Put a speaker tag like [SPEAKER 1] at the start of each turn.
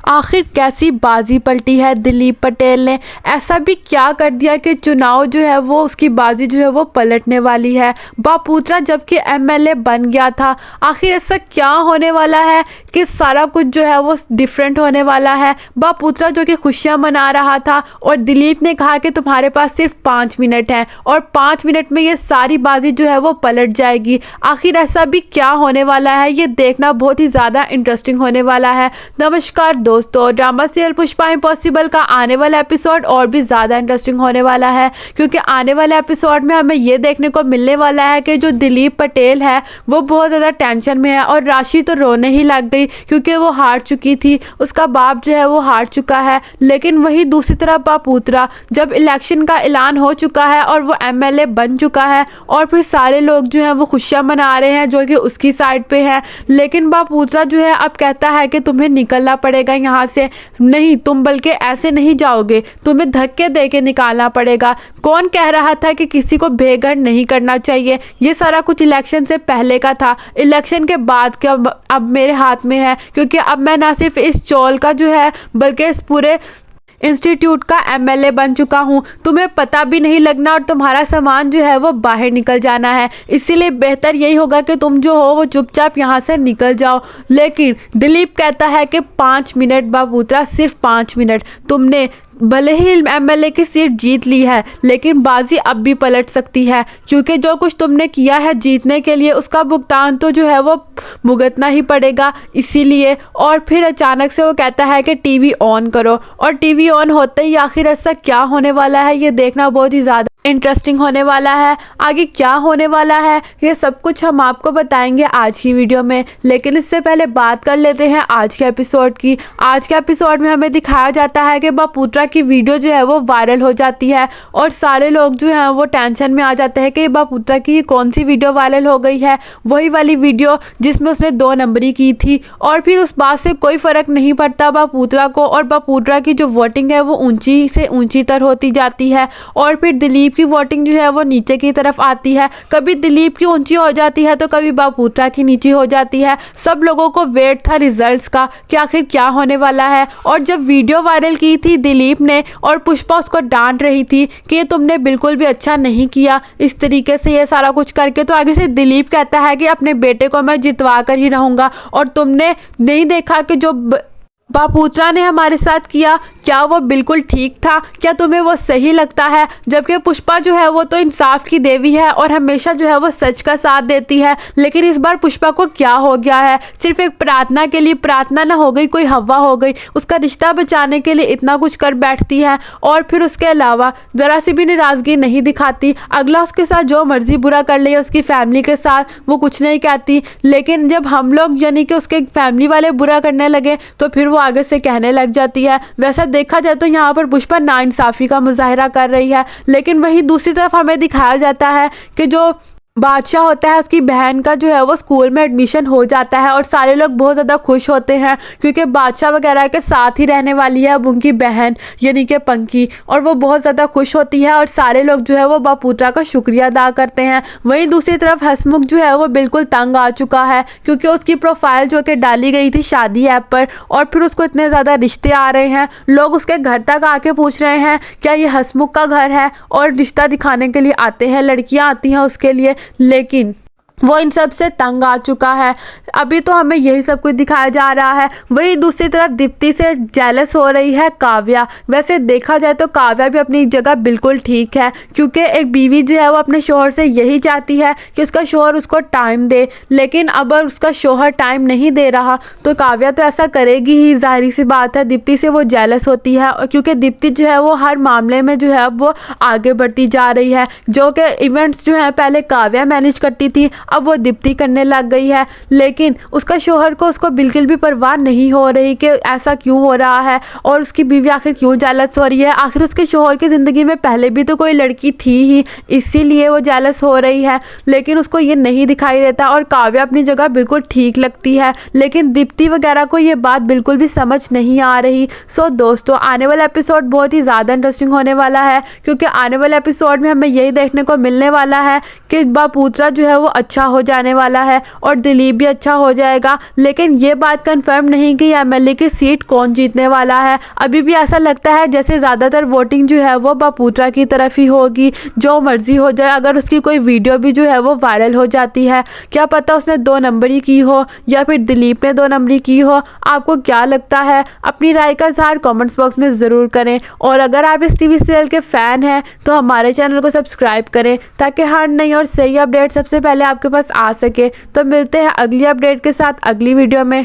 [SPEAKER 1] आखिर कैसी बाजी पलटी है दिलीप पटेल ने। ऐसा भी क्या कर दिया कि चुनाव जो है वो उसकी बाजी जो है वो पलटने वाली है। बापूत्रा जबकि एमएलए बन गया था, आखिर ऐसा क्या होने वाला है कि सारा कुछ जो है वो डिफरेंट होने वाला है। बापूत्रा जो कि खुशियां मना रहा था और दिलीप ने कहा कि तुम्हारे पास सिर्फ 5 मिनट हैं और 5 मिनट में ये सारी बाजी जो है वो पलट जाएगी। आखिर ऐसा भी क्या होने वाला है, ये देखना बहुत ही ज़्यादा इंटरेस्टिंग होने वाला है। नमस्कार दोस्तों, ड्रामा सीरियल पुष्पा इम्पॉसिबल का आने वाला एपिसोड और भी ज़्यादा इंटरेस्टिंग होने वाला है, क्योंकि आने वाले एपिसोड में हमें ये देखने को मिलने वाला है कि जो दिलीप पटेल है वो बहुत ज़्यादा टेंशन में है और राशि तो रोने ही लग गई क्योंकि वो हार चुकी थी, उसका बाप जो है वो हार चुका है। लेकिन वहीं दूसरी तरफ बापूत्रा, जब इलेक्शन का ऐलान हो चुका है और वो एमएलए बन चुका है और फिर सारे लोग जो हैं वो खुशियाँ मना रहे हैं जो कि उसकी साइड पे है। लेकिन बापूत्रा जो है अब कहता है कि तुम्हें निकलना पड़ेगा यहाँ से, नहीं तुम बल्कि ऐसे नहीं जाओगे, तुम्हें धक्के दे के निकालना पड़ेगा। कौन कह रहा था कि किसी को बेघर नहीं करना चाहिए? ये सारा कुछ इलेक्शन से पहले का था, इलेक्शन के बाद का अब मेरे हाथ में है, क्योंकि अब मैं ना सिर्फ इस चौल का जो है बल्कि इस पूरे इंस्टीट्यूट का एमएलए बन चुका हूँ। तुम्हें पता भी नहीं लगना और तुम्हारा सामान जो है वो बाहर निकल जाना है, इसीलिए बेहतर यही होगा कि तुम जो हो वो चुपचाप यहाँ से निकल जाओ। लेकिन दिलीप कहता है कि 5 मिनट बापूत्रा, सिर्फ 5 मिनट। तुमने भले ही एमएलए की सीट जीत ली है लेकिन बाजी अब भी पलट सकती है, क्योंकि जो कुछ तुमने किया है जीतने के लिए उसका भुगतान तो जो है वो भुगतना ही पड़ेगा, इसीलिए। और फिर अचानक से वो कहता है कि टीवी ऑन करो, और टीवी ऑन होते ही आखिर ऐसा क्या होने वाला है ये देखना बहुत ही ज़्यादा इंटरेस्टिंग होने वाला है। आगे क्या होने वाला है ये सब कुछ हम आपको बताएंगे आज की वीडियो में, लेकिन इससे पहले बात कर लेते हैं आज के एपिसोड की। आज के एपिसोड में हमें दिखाया जाता है कि बापूत्रा की वीडियो जो है वो वायरल हो जाती है और सारे लोग जो हैं वो टेंशन में आ जाते हैं कि बापूत्रा की कौन सी वीडियो वायरल हो गई है। वही वाली वीडियो जिसमें उसने 2 नंबरी की थी, और फिर उस बात से कोई फ़र्क नहीं पड़ता बापूत्रा को, और बापूत्रा की जो वोटिंग है वो ऊंची से ऊंची तर होती जाती है और फिर दिलीप की वोटिंग जो है वो नीचे की तरफ आती है। कभी दिलीप की ऊंची हो जाती है तो कभी बापूत्रा की नीची हो जाती है। सब लोगों को वेट था रिजल्ट्स का कि आखिर क्या होने वाला है। और जब वीडियो वायरल की थी दिलीप ने और पुष्पा उसको डांट रही थी कि ये तुमने बिल्कुल भी अच्छा नहीं किया इस तरीके से ये सारा कुछ करके, तो आगे से दिलीप कहता है कि अपने बेटे को मैं जितवा कर ही रहूँगा, और तुमने नहीं देखा कि जो बापूत्रा ने हमारे साथ किया क्या वो बिल्कुल ठीक था? क्या तुम्हें वो सही लगता है? जबकि पुष्पा जो है वो तो इंसाफ की देवी है और हमेशा जो है वो सच का साथ देती है, लेकिन इस बार पुष्पा को क्या हो गया है? सिर्फ एक प्रार्थना के लिए प्रार्थना ना हो गई, कोई हवा हो गई, उसका रिश्ता बचाने के लिए इतना कुछ कर बैठती है और फिर उसके अलावा ज़रा सी भी नाराज़गी नहीं दिखाती। अगला उसके साथ जो मर्जी बुरा कर ले उसकी फैमिली के साथ वो कुछ नहीं कहती, लेकिन जब हम लोग यानी कि उसके फैमिली वाले बुरा करने लगे तो फिर वो आगे से कहने लग जाती है। वैसा देखा जाए तो यहाँ पर पुष्पा नाइंसाफ़ी का मुजाहिरा कर रही है, लेकिन वहीं दूसरी तरफ हमें दिखाया जाता है कि जो बादशाह होता है उसकी बहन का जो है वो स्कूल में एडमिशन हो जाता है और सारे लोग बहुत ज़्यादा खुश होते हैं क्योंकि बादशाह वगैरह के साथ ही रहने वाली है अब उनकी बहन यानी कि पंकी, और वो बहुत ज़्यादा खुश होती है और सारे लोग जो है वो बापूत्रा का शुक्रिया अदा करते हैं। वहीं दूसरी तरफ हसमुख जो है वो बिल्कुल तंग आ चुका है क्योंकि उसकी प्रोफाइल जो कि डाली गई थी शादी ऐप पर और फिर उसको इतने ज़्यादा रिश्ते आ रहे हैं, लोग उसके घर तक आके पूछ रहे हैं क्या ये हसमुख का घर है, और रिश्ता दिखाने के लिए आते हैं, लड़कियाँ आती हैं उसके लिए, लेकिन वो इन सब से तंग आ चुका है। अभी तो हमें यही सब कुछ दिखाया जा रहा है। वही दूसरी तरफ दीप्ति से जेलस हो रही है काव्या। वैसे देखा जाए तो काव्या भी अपनी जगह बिल्कुल ठीक है क्योंकि एक बीवी जो है वो अपने शोहर से यही चाहती है कि उसका शोहर उसको टाइम दे, लेकिन अब उसका शोहर टाइम नहीं दे रहा तो काव्या तो ऐसा करेगी ही, जाहिर सी बात है। दीप्ति से वो जेलस होती है और क्योंकि दीप्ति जो है वो हर मामले में जो है अब वो आगे बढ़ती जा रही है, जो कि इवेंट्स जो है पहले काव्या मैनेज करती थी अब वो दीप्ति करने लग गई है, लेकिन उसका शोहर को उसको बिल्कुल भी परवाह नहीं हो रही कि ऐसा क्यों हो रहा है और उसकी बीवी आखिर क्यों जेलस हो रही है। आखिर उसके शोहर की ज़िंदगी में पहले भी तो कोई लड़की थी ही, इसीलिए वो जेलस हो रही है, लेकिन उसको ये नहीं दिखाई देता और काव्या अपनी जगह बिल्कुल ठीक लगती है, लेकिन दीप्ति वगैरह को ये बात बिल्कुल भी समझ नहीं आ रही। सो दोस्तों, आने वाला एपिसोड बहुत ही ज़्यादा इंटरेस्टिंग होने वाला है क्योंकि आने वाले एपिसोड में हमें यही देखने को मिलने वाला है कि बापूत्रा जो है वो अच्छा अच्छा हो जाने वाला है और दिलीप भी अच्छा हो जाएगा। लेकिन ये बात कंफर्म नहीं कि एमएलए की सीट कौन जीतने वाला है। अभी भी ऐसा लगता है जैसे ज़्यादातर वोटिंग जो है वो बपूत्रा की तरफ ही होगी। जो मर्जी हो जाए, अगर उसकी कोई वीडियो भी जो है वो वायरल हो जाती है, क्या पता उसने 2 नंबरी की हो या फिर दिलीप ने 2 नंबरी की हो। आपको क्या लगता है? अपनी राय का इज़हार कमेंट्स बॉक्स में ज़रूर करें। और अगर आप इस टीवी सीरियल के फ़ैन हैं तो हमारे चैनल को सब्सक्राइब करें ताकि हर नई और सही अपडेट सबसे पहले आपके पास आ सके। तो मिलते हैं अगली अपडेट के साथ अगली वीडियो में।